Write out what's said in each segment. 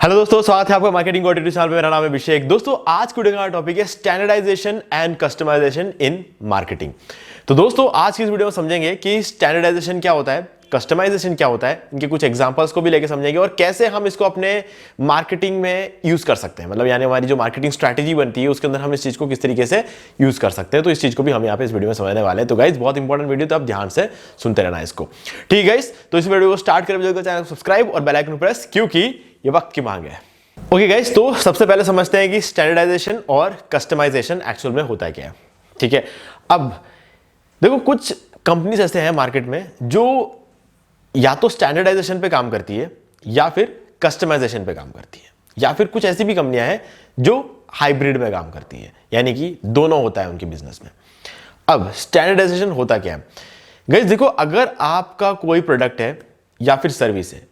Hello दोस्तों, स्वागत है आपका मार्केटिंग ऑडियो चैनल पे। मेरा नाम है अभिषेक। दोस्तों, आज की वीडियो का टॉपिक है standardisation and customisation in marketing. तो दोस्तों, आज की इस वीडियो में समझेंगे कि स्टैंडर्डाइजेशन क्या होता है, कस्टमाइजेशन क्या होता है, इनके कुछ एग्जांपल्स को भी लेके समझेंगे और कैसे हम इसको अपने मार्केटिंग में यूज कर सकते हैं। मतलब यानी हमारी जो मार्केटिंग स्ट्रैटेजी बनती है उसके अंदर हम इस चीज को किस तरीके से यूज कर सकते हैं। तो इस चीज को भी हम यहाँ पे इस वीडियो में समझने वाले हैं। तो गाइस, बहुत इंपॉर्टेंट वीडियो, तो आप ध्यान से सुनते रहना इसको। ठीक है गाइस, तो इस वीडियो को स्टार्ट करें, चैनल को सब्सक्राइब और बेल आइकन प्रेस, क्योंकि ये वक्त की मांग है। ओके गाइस, तो सबसे पहले समझते हैं कि स्टैंडर्डाइजेशन और कस्टमाइजेशन एक्चुअल में होता है क्या है। ठीक है, अब देखो, कुछ कंपनीज ऐसे हैं मार्केट में जो या तो स्टैंडर्डाइजेशन पे काम करती है या फिर कस्टमाइजेशन पे काम करती है, या फिर कुछ ऐसी भी कंपनियां हैं जो हाइब्रिड में काम करती है, यानी कि दोनों होता है उनके बिजनेस में। अब स्टैंडर्डाइजेशन होता क्या है गाइस? देखो, अगर आपका कोई प्रोडक्ट है या फिर सर्विस है,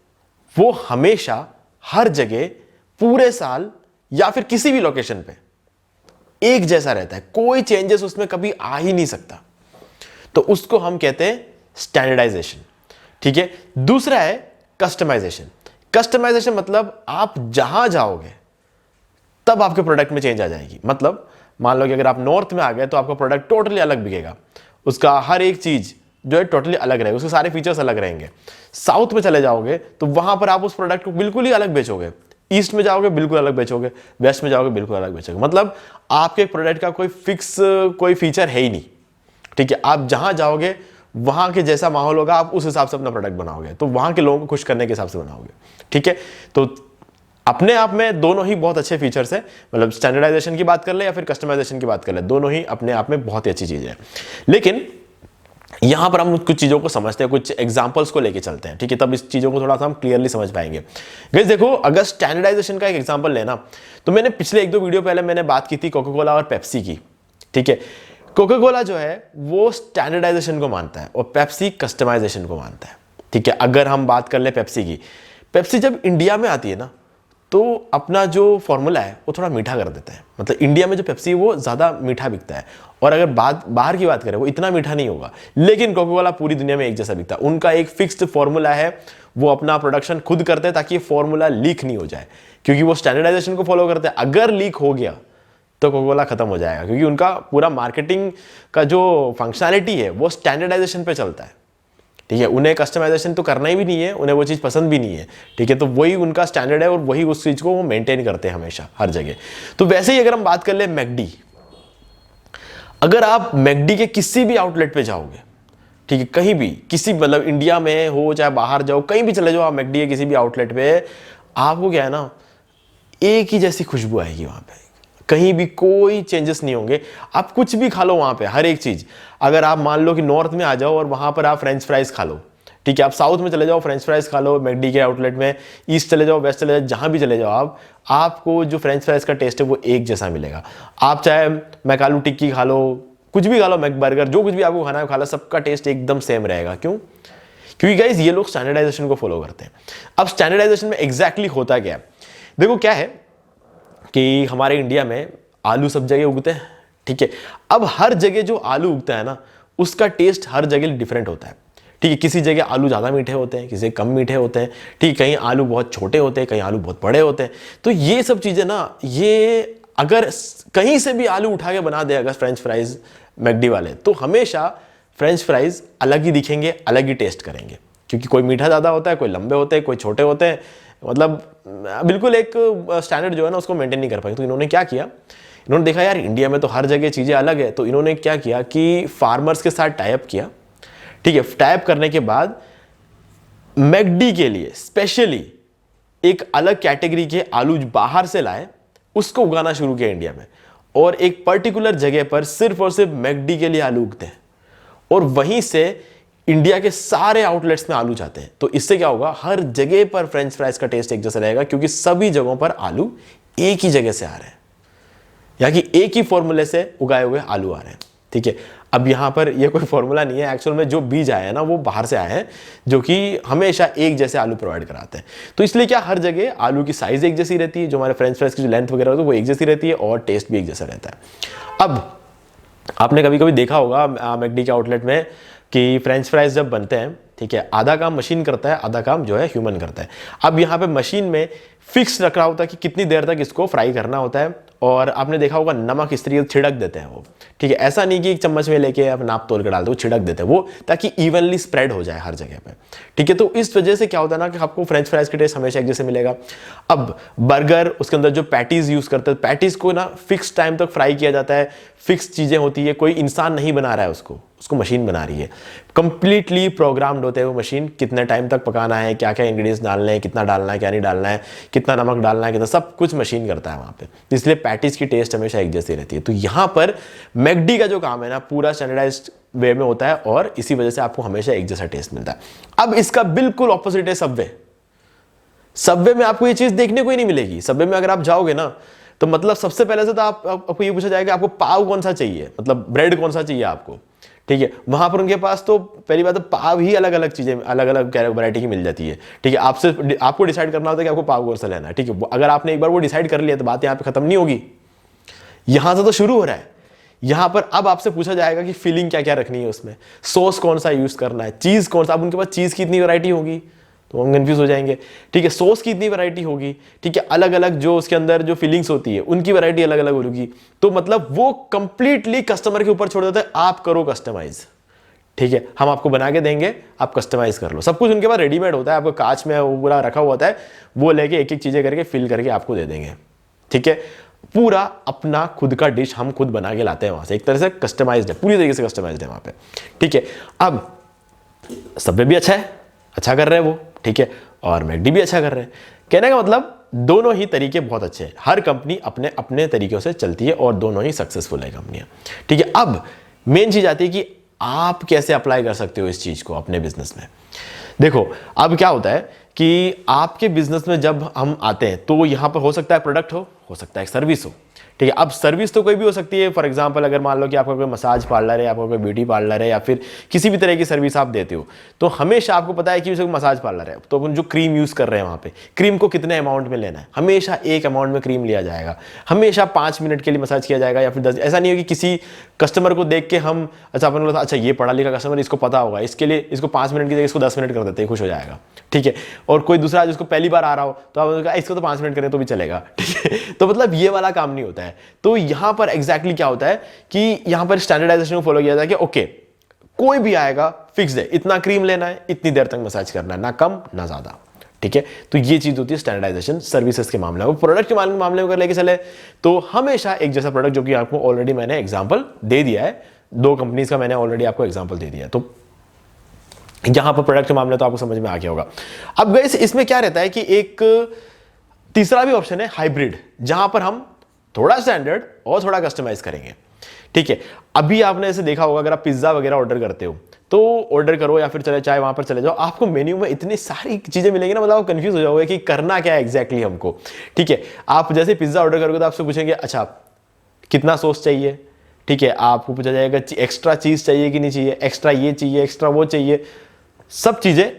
वो हमेशा हर जगह पूरे साल या फिर किसी भी लोकेशन पे एक जैसा रहता है, कोई चेंजेस उसमें कभी आ ही नहीं सकता, तो उसको हम कहते हैं स्टैंडर्डाइजेशन। ठीक है, दूसरा है कस्टमाइजेशन। कस्टमाइजेशन मतलब आप जहां जाओगे तब आपके प्रोडक्ट में चेंज आ जाएगी। मतलब मान लो कि अगर आप नॉर्थ में आ गए तो आपका प्रोडक्ट टोटली अलग बिकेगा, उसका हर एक चीज जो है टोटली अलग रहेगा, उसके सारे फीचर्स अलग रहेंगे। साउथ में चले जाओगे तो वहां पर आप उस प्रोडक्ट को बिल्कुल ही अलग बेचोगे, ईस्ट में जाओगे बिल्कुल अलग बेचोगे, वेस्ट में जाओगे बिल्कुल अलग बेचोगे। मतलब आपके प्रोडक्ट का कोई फिक्स कोई फीचर है ही नहीं। ठीक है, आप जहां जाओगे वहां के जैसा माहौल होगा, आप उस हिसाब से अपना प्रोडक्ट बनाओगे, तो वहां के लोगों को खुश करने के हिसाब से बनाओगे। ठीक है, तो अपने आप में दोनों ही बहुत अच्छे फीचर्स हैं। मतलब स्टैंडर्डाइजेशन की बात कर ले या फिर कस्टमाइजेशन की बात कर ले, दोनों ही अपने आप में बहुत ही अच्छी चीज है। लेकिन यहां पर हम कुछ चीजों को समझते हैं, कुछ एग्जांपल्स को लेके चलते हैं। ठीक है, तब इस चीजों को थोड़ा सा हम क्लियरली समझ पाएंगे। गाइस देखो, अगर स्टैंडर्डाइजेशन का एक एग्जांपल लेना, तो मैंने पिछले एक दो वीडियो पहले मैंने बात की थी कोका कोला और पेप्सी की। ठीक है, कोका कोला जो है वो स्टैंडर्डाइजेशन को मानता है और पेप्सी कस्टमाइजेशन को मानता है। ठीक है, अगर हम बात कर ले पेप्सी की, पेप्सी जब इंडिया में आती है ना, तो अपना जो फॉर्मूला है वो थोड़ा मीठा कर देता है। मतलब इंडिया में जो पेप्सी है वो ज़्यादा मीठा बिकता है, और अगर बाहर की बात करें वो इतना मीठा नहीं होगा। लेकिन कोका कोला पूरी दुनिया में एक जैसा बिकता है। उनका एक फिक्स्ड फॉर्मूला है, वो अपना प्रोडक्शन खुद करते हैं ताकि ये फॉर्मूला लीक नहीं हो जाए, क्योंकि वो स्टैंडर्डाइजेशन को फॉलो करते हैं। अगर लीक हो गया तो कोका कोला खत्म हो जाएगा, क्योंकि उनका पूरा मार्केटिंग का जो फंक्शनैलिटी है वो स्टैंडर्डाइजेशन पे चलता है। ठीक है, उन्हें कस्टमाइजेशन तो करना ही भी नहीं है, उन्हें वो चीज़ पसंद भी नहीं है। ठीक है, तो वही उनका स्टैंडर्ड है और वही उस चीज़ को वो मेंटेन करते हैं हमेशा हर जगह। तो वैसे ही अगर हम बात कर ले मैकडी, अगर आप मैकडी के किसी भी आउटलेट पे जाओगे, ठीक है, कहीं भी किसी मतलब इंडिया में हो चाहे बाहर जाओ, कहीं भी चले जाओ आप मैकडी के किसी भी आउटलेट पे, आपको क्या है ना, एक ही जैसी खुशबू आएगी वहां पे, कहीं भी कोई चेंजेस नहीं होंगे। आप कुछ भी खा लो वहां पे, हर एक चीज। अगर आप मान लो कि नॉर्थ में आ जाओ और वहां पर आप फ्रेंच फ्राइज खा लो, ठीक है, आप साउथ में चले जाओ फ्रेंच फ्राइज खा लो मैकडी के आउटलेट में, ईस्ट चले जाओ वेस्ट चले जाओ, जहां भी चले जाओ आपको जो फ्रेंच फ्राइज का टेस्ट है वो एक जैसा मिलेगा। आप चाहे मैकालू टिक्की खा लो, कुछ भी खा लो, मैक बर्गर, जो कुछ भी आपको खाना है खा लो, सबका टेस्ट एकदम सेम रहेगा। क्यों? क्योंकि गाइस ये लोग स्टैंडर्डाइजेशन को फॉलो करते हैं। अब स्टैंडर्डाइजेशन में एग्जैक्टली होता क्या है? देखो, क्या है कि हमारे इंडिया में आलू सब जगह उगते हैं। ठीक है, अब हर जगह जो आलू उगता है ना, उसका टेस्ट हर जगह डिफरेंट होता है। ठीक है, किसी जगह आलू ज़्यादा मीठे होते हैं, किसी कम मीठे होते हैं। ठीक, कहीं आलू बहुत छोटे होते हैं, कहीं आलू बहुत बड़े होते हैं। तो ये सब चीज़ें ना, ये अगर कहीं से भी आलू उठा के बना दे अगर फ्रेंच फ्राइज मैकडी वाले, तो हमेशा फ्रेंच फ्राइज अलग ही दिखेंगे, अलग ही टेस्ट करेंगे, क्योंकि कोई मीठा ज़्यादा होता है, कोई लंबे होते हैं, कोई छोटे होते हैं। मतलब बिल्कुल एक स्टैंडर्ड जो है ना उसको मेंटेन नहीं कर पाएंगे। तो इन्होंने क्या किया, इन्होंने देखा यार इंडिया में तो हर जगह चीज़ें अलग है, तो इन्होंने क्या किया कि फार्मर्स के साथ टाई अप किया। ठीक है, टाई अप करने के बाद मैकडी के लिए स्पेशली एक अलग कैटेगरी के आलू बाहर से लाए, उसको उगाना शुरू किया इंडिया में, और एक पर्टिकुलर जगह पर सिर्फ और सिर्फ मैकडी के लिए आलू उगते हैं, और वहीं से इंडिया के सारे आउटलेट्स में आलू जाते हैं। तो इससे क्या होगा, हर जगह पर फ्रेंच फ्राइज का टेस्ट एक जैसा रहेगा, क्योंकि सभी जगहों पर आलू एक ही जगह से आ रहे हैं, या कि एक ही फॉर्मूले से उगाए हुए आलू आ रहे हैं। ठीक है, अब यहां पर ये कोई फॉर्मूला नहीं है, एक्चुअल में जो बीज आए हैं ना वो बाहर से आए हैं, जो कि हमेशा एक जैसे आलू प्रोवाइड कराते हैं। तो इसलिए क्या, हर जगह आलू की साइज एक जैसी रहती है, जो हमारे फ्रेंच फ्राइज की जो लेंथ वगैरह होती है वो एक जैसी रहती है, और टेस्ट भी एक जैसा रहता है। अब आपने कभी कभी देखा होगा मैकडी के आउटलेट में कि फ्रेंच फ्राइज जब बनते हैं ठीक है, आधा काम मशीन करता है, आधा काम जो है ह्यूमन करता है। अब यहाँ पे मशीन में फिक्स रख रहा होता है कि कितनी देर तक इसको फ्राई करना होता है, और आपने देखा होगा नमक इस तरीके से छिड़क देते हैं वो, ठीक है, ऐसा नहीं कि एक चम्मच में लेके आप नाप तोल के डाल दो, वो छिड़क देते हैं वो, ताकि इवनली स्प्रेड हो जाए हर जगह पे, ठीक है। तो इस वजह से क्या होता है ना कि आपको फ्रेंच फ्राइज का टेस्ट हमेशा एक जैसे मिलेगा। अब बर्गर, उसके अंदर जो पैटीज यूज करते हैं, पैटीज को ना फिक्स टाइम तक फ्राई किया जाता है, फिक्स चीजें होती है, कोई इंसान नहीं बना रहा है उसको मशीन बना रही है, कंप्लीटली प्रोग्राम्ड होते हैं वो मशीन, कितने टाइम तक पकाना है, क्या क्या इंग्रेडिएंट्स डालने हैं, कितना डालना है, क्या नहीं डालना है, कितना नमक डालना है, कितना, सब कुछ मशीन करता है वहां पे, इसलिए पैटीज की टेस्ट हमेशा एक जैसी रहती है। तो यहां पर मैकडी का जो काम है ना पूरा स्टैंडर्डाइज्ड वे में होता है, और इसी वजह से आपको हमेशा एक जैसा टेस्ट मिलता है। अब इसका बिल्कुल ऑपोजिट है सबवे। सबवे में आपको ये चीज देखने को ही नहीं मिलेगी। सबवे में अगर आप जाओगे ना तो मतलब सबसे पहले से तो आपको ये पूछा जाएगा आपको पाव कौन सा चाहिए, मतलब ब्रेड कौन सा चाहिए आपको, ठीक है। वहां पर उनके पास तो पहली बात तो पाव ही अलग अलग चीजें, अलग अलग वैरायटी की मिल जाती है, ठीक है। आपको डिसाइड करना होता है कि आपको पाव कौन सा लेना है, ठीक है। अगर आपने एक बार वो डिसाइड कर लिया तो बात यहाँ पे खत्म नहीं होगी, यहां से तो शुरू हो रहा है। यहां पर अब आपसे पूछा जाएगा कि फिलिंग क्या क्या रखनी है उसमें, सॉस कौन सा यूज करना है, चीज कौन सा, अब उनके पास चीज की इतनी वैरायटी होगी तो हम कंफ्यूज हो जाएंगे, ठीक है। सॉस की इतनी वैरायटी होगी, ठीक है, अलग अलग जो उसके अंदर जो फीलिंग्स होती है उनकी वैरायटी अलग अलग होगी। तो मतलब वो कंप्लीटली कस्टमर के ऊपर छोड़ देते हैं, आप करो कस्टमाइज, ठीक है, हम आपको बना के देंगे, आप कस्टमाइज कर लो। सब कुछ उनके पास रेडीमेड होता है, आपको कांच में वो पूरा रखा हुआ होता है, वो लेके एक एक चीजें करके फिल करके आपको दे देंगे, ठीक है। पूरा अपना खुद का डिश हम खुद बना के लाते हैं वहां से, एक तरह से कस्टमाइज्ड है, पूरी तरीके से कस्टमाइज्ड है वहां पे, ठीक है। अब सबवे भी अच्छा है, अच्छा कर रहे हैं वो, ठीक है, और मैकडी भी अच्छा कर रहे हैं। कहने का मतलब दोनों ही तरीके बहुत अच्छे हैं, हर कंपनी अपने अपने तरीकों से चलती है और दोनों ही सक्सेसफुल है कंपनियां, ठीक है। अब मेन चीज आती है कि आप कैसे अप्लाई कर सकते हो इस चीज को अपने बिजनेस में। देखो अब क्या होता है कि आपके बिजनेस में जब हम आते हैं तो यहां पर हो सकता है प्रोडक्ट हो सकता है सर्विस हो, ठीक है। अब सर्विस तो कोई भी हो सकती है, फॉर एग्जांपल अगर मान लो कि आपका कोई मसाज पार्लर है, आपका कोई ब्यूटी पार्लर है, या फिर किसी भी तरह की सर्विस आप देते हो, तो हमेशा आपको पता है कि जैसे मसाज पार्लर है तो जो क्रीम यूज कर रहे हैं वहां पे, क्रीम को कितने अमाउंट में लेना है, हमेशा एक अमाउंट में क्रीम लिया जाएगा, हमेशा 5 मिनट के लिए मसाज किया जाएगा या फिर 10। ऐसा नहीं हो कि किसी कस्टमर को देख के हम अच्छा अपन बोला अच्छा ये पढ़ा लिखा कस्टमर, इसको पता होगा, इसके लिए इसको 5 मिनट की जगह इसको 10 मिनट कर देते हैं, खुश हो जाएगा, ठीक है। और कोई दूसरा जिसको पहली बार आ रहा हो तो आप इसको तो 5 मिनट करें तो भी चलेगा, ठीक है। तो मतलब ये वाला काम नहीं होता है। तो यहां पर एग्जैक्टली क्या होता है कि यहां पर स्टैंडर्डाइजेशन को फॉलो किया जाता है कि ओके कोई भी आएगा फिक्स है, इतना क्रीम लेना है, इतनी देर तक मसाज करना है, ना कम ना ज्यादा, ठीक है। तो ये चीज होती है स्टैंडर्डाइजेशन सर्विसेज के मामले में। प्रोडक्ट के मामले में अगर लेके चले तो हमेशा एक जैसा प्रोडक्ट, जो कि आपको ऑलरेडी मैंने एग्जांपल दे दिया है, 2 कंपनीज का मैंने ऑलरेडी आपको एग्जांपल दे दिया, तो यहां पर प्रोडक्ट के मामले तो आपको समझ में आ गया होगा। अब गाइस इसमें क्या रहता है कि एक तीसरा भी ऑप्शन है हाइब्रिड, जहां पर हम थोड़ा स्टैंडर्ड और थोड़ा कस्टमाइज करेंगे, ठीक है। अभी आपने ऐसे देखा होगा अगर आप पिज्जा वगैरह ऑर्डर करते हो तो ऑर्डर करो या फिर चले चाहे वहां पर चले जाओ, आपको मेन्यू में इतनी सारी चीजें मिलेंगी ना, मतलब आप कंफ्यूज हो जाओगे कि करना क्या है एग्जैक्टली हमको, ठीक है। आप जैसे पिज्जा ऑर्डर करोगे तो आपसे पूछेंगे अच्छा कितना सॉस चाहिए, ठीक है, आपको पूछा जाएगा एक्स्ट्रा चीज चाहिए कि नहीं चाहिए, एक्स्ट्रा ये चाहिए, एक्स्ट्रा वो चाहिए, सब चीजें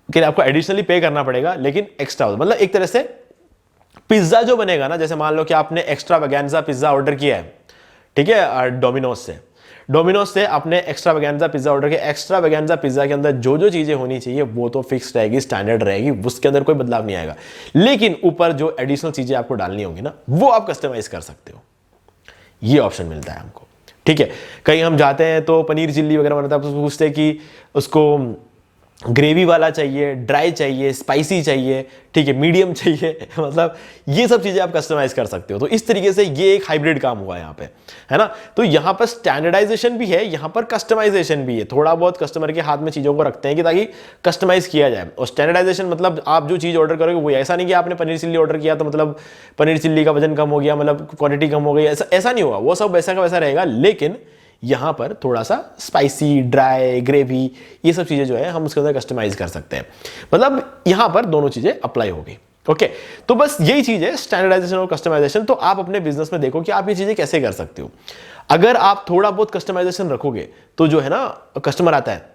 कि आपको एडिशनली पे करना पड़ेगा, लेकिन एक्स्ट्रा मतलब एक तरह से पिज्जा जो बनेगा ना, जैसे मान लो कि आपने एक्स्ट्रा वैगैन्जा पिज्जा ऑर्डर किया है, ठीक है, डोमिनोज से आपने एक्स्ट्रा वैगैन्जा पिज्जा ऑर्डर किया। एक्स्ट्रा वैगैन्जा पिज्जा के अंदर जो जो चीजें होनी चाहिए वो तो फिक्स रहेगी, स्टैंडर्ड रहेगी, उसके अंदर कोई बदलाव नहीं आएगा, लेकिन ऊपर जो एडिशनल चीजें आपको डालनी होंगी ना वो आप कस्टमाइज कर सकते हो, ये ऑप्शन मिलता है हमको, ठीक है। कहीं हम जाते हैं तो पनीर चिल्ली वगैरह बनाते हैं, पूछते हैं कि उसको ग्रेवी वाला चाहिए, ड्राई चाहिए, स्पाइसी चाहिए, ठीक है, मीडियम चाहिए, मतलब ये सब चीजें आप कस्टमाइज कर सकते हो। तो इस तरीके से ये एक हाइब्रिड काम हुआ है यहाँ पे, है ना। तो यहाँ पर स्टैंडर्डाइजेशन भी है, यहाँ पर कस्टमाइजेशन भी है, थोड़ा बहुत कस्टमर के हाथ में चीजों को रखते हैं कि ताकि कस्टमाइज किया जाए। और स्टैंडर्डाइजेशन मतलब आप जो चीज ऑर्डर करोगे वो, ऐसा नहीं कि आपने पनीर चिल्ली ऑर्डर किया तो मतलब पनीर चिल्ली का वजन कम हो गया, मतलब क्वांटिटी कम हो गई, ऐसा नहीं होगा, वो सब वैसा का वैसा रहेगा, लेकिन यहां पर थोड़ा सा स्पाइसी, ड्राई, ग्रेवी, ये सब चीजें जो है हम उसके अंदर कस्टमाइज कर सकते हैं। मतलब यहां पर दोनों चीजें अप्लाई होगी, ओके। तो बस यही चीज है स्टैंडर्डाइजेशन और कस्टमाइजेशन। तो आप अपने बिजनेस में देखो कि आप ये चीजें कैसे कर सकते हो। अगर आप थोड़ा बहुत कस्टमाइजेशन रखोगे तो जो है ना, कस्टमर आता है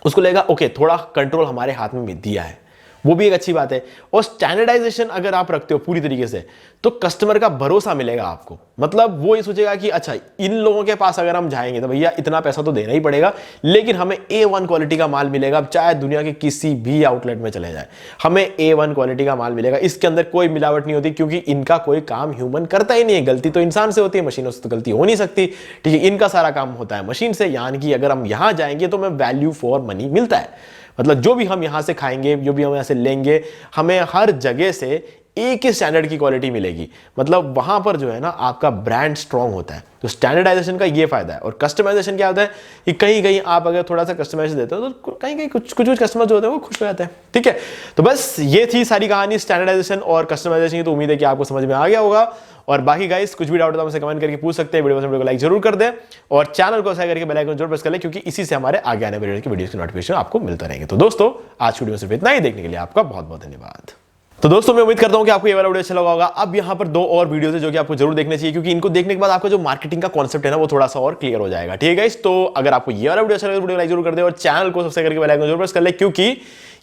उसको लगेगा ओके थोड़ा कंट्रोल हमारे हाथ में दिया है, वो भी एक अच्छी बात है। और स्टैंडर्डाइजेशन अगर आप रखते हो पूरी तरीके से, तो कस्टमर का भरोसा मिलेगा आपको। मतलब वो ये सोचेगा कि अच्छा, इन लोगों के पास अगर हम जाएंगे तो भैया इतना पैसा तो देना ही पड़ेगा, लेकिन हमें A1 क्वालिटी का माल मिलेगा। चाहे दुनिया के किसी भी आउटलेट में चले जाए, हमें A1 क्वालिटी का माल मिलेगा। इसके अंदर कोई मिलावट नहीं होती, क्योंकि इनका कोई काम ह्यूमन करता ही नहीं है। गलती तो इंसान से होती है, मशीनों से तो गलती हो नहीं सकती। ठीक है, इनका सारा काम होता है मशीन से। यानी कि अगर हम यहां जाएंगे तो हमें वैल्यू फॉर मनी मिलता है। मतलब जो भी हम यहां से खाएंगे, जो भी हम यहां से लेंगे, हमें हर जगह से एक ही स्टैंडर्ड की क्वालिटी मिलेगी। मतलब वहां पर जो है ना, आपका ब्रांड स्ट्रांग होता है। तो स्टैंडर्डाइजेशन का ये फायदा है। और कस्टमाइजेशन क्या होता है कि कहीं कहीं आप अगर थोड़ा सा कस्टमाइज देते हो तो कहीं कहीं कुछ कस्टमर जो होते हैं वो खुश हो जाते हैं। ठीक है, तो बस ये थी सारी कहानी स्टैंडर्डाइजेशन और कस्टमाइजेशन की। तो उम्मीद है कि आपको समझ में आ गया होगा। और बाकी गाइस कुछ भी डाउट हो तो हमसे कमेंट करके पूछ सकते हैं। वीडियो को लाइक जरूर कर दें और चैनल को सब्सक्राइब करके बेल आइकन जरूर प्रेस कर लें, क्योंकि इसी से हमारे आगे आने वाले वीडियो की नोटिफिकेशन आपको मिलते रहेंगे। तो दोस्तों, आज की वीडियो में सिर्फ इतना ही। देखने के लिए आपका बहुत बहुत धन्यवाद। तो दोस्तों, मैं उम्मीद करता हूं कि आपको ये वाला वीडियो अच्छा लगा होगा। अब यहां पर 2 और वीडियोस है जो कि आपको जरूर देखने चाहिए, क्योंकि इनको देखने के बाद आपका जो मार्केटिंग का कॉन्सेप्ट है ना, वो थोड़ा सा और क्लियर हो जाएगा। ठीक है गाइस, तो अगर आपको ये वाला वीडियो अच्छा लगा तो वीडियो लाइक जरूर कर दे और चैनल को सब्सक्राइब करके बेल आइकन जरूर प्रेस कर ले, क्योंकि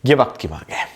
ये वक्त की मांग है।